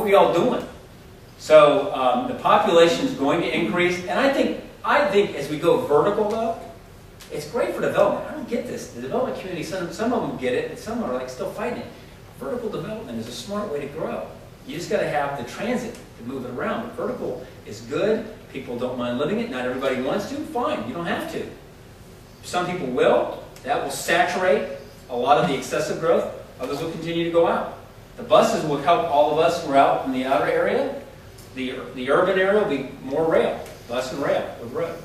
we all doing? So the population is going to increase, and I think as we go vertical though, it's great for development. I don't get this. The development community, some of them get it, and some are like still fighting it. Vertical development is a smart way to grow. You just got to have the transit to move it around. But vertical is good. People don't mind living it. Not everybody wants to. Fine, you don't have to. Some people will. That will saturate a lot of the excessive growth. Others will continue to go out. The buses will help all of us who are out in the outer area. The urban area will be more rail, bus and rail with road.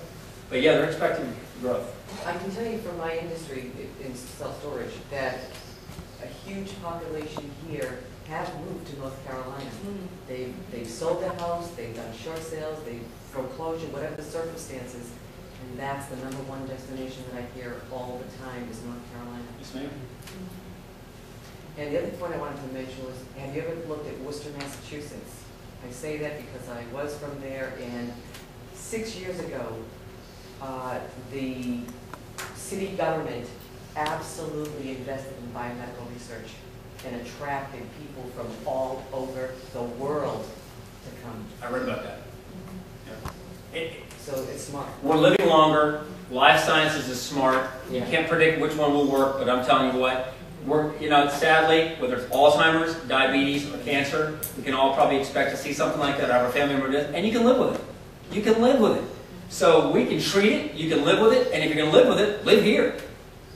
But yeah, they're expecting growth. I can tell you from my industry in self-storage that a huge population here have moved to North Carolina. They've sold their house, they've done short sales, they've foreclosure, whatever the circumstances, and that's the #1 destination that I hear all the time is North Carolina. Yes, ma'am. And the other point I wanted to mention was, have you ever looked at Worcester, Massachusetts? I say that because I was from there, and 6 years ago, the city government absolutely invested in biomedical research and attracted people from all over the world to come. I read about that. Yeah. So it's smart. We're living longer. Life sciences is smart. You Yeah. can't predict which one will work, but I'm telling you what, sadly, whether it's Alzheimer's, diabetes, or cancer, we can all probably expect to see something like that out of our family member, and you can live with it. You can live with it. So we can treat it, you can live with it, and if you're going to live with it, live here.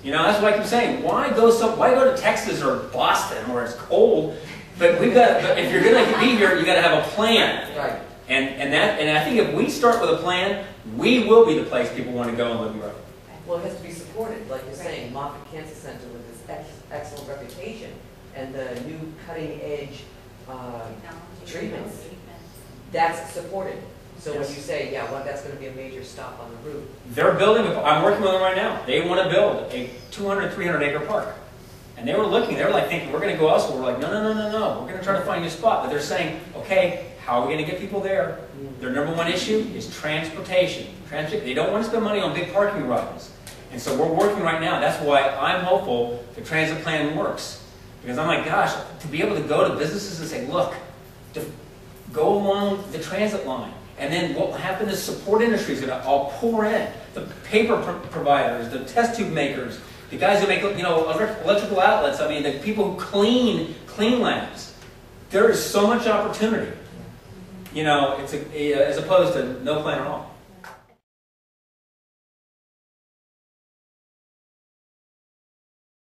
That's what I keep saying. Why go to Texas or Boston where it's cold? But if you're going to be here, you got to have a plan. Right. And I think if we start with a plan, we will be the place people want to go and live and grow. Well, it has to be supported, like you're saying. Moffitt Cancer Center with its excellent reputation and the new cutting-edge treatments. That's supported. So when you say, yeah, well, that's going to be a major stop on the route. They're building, I'm working with them right now. They want to build a 200, 300 acre park. And they were thinking, we're going to go elsewhere. We're like, no. We're going to try to find a new spot. But they're saying, okay, how are we going to get people there? Their #1 issue is transportation. They don't want to spend money on big parking garages. And so we're working right now. That's why I'm hopeful the transit plan works. Because I'm like, gosh, to be able to go to businesses and say, look, go along the transit line. And then what will happen is support industries that all pour in. The paper providers, the test tube makers, the guys who make electrical outlets, the people who clean labs. There is so much opportunity. It's as opposed to no plan at all.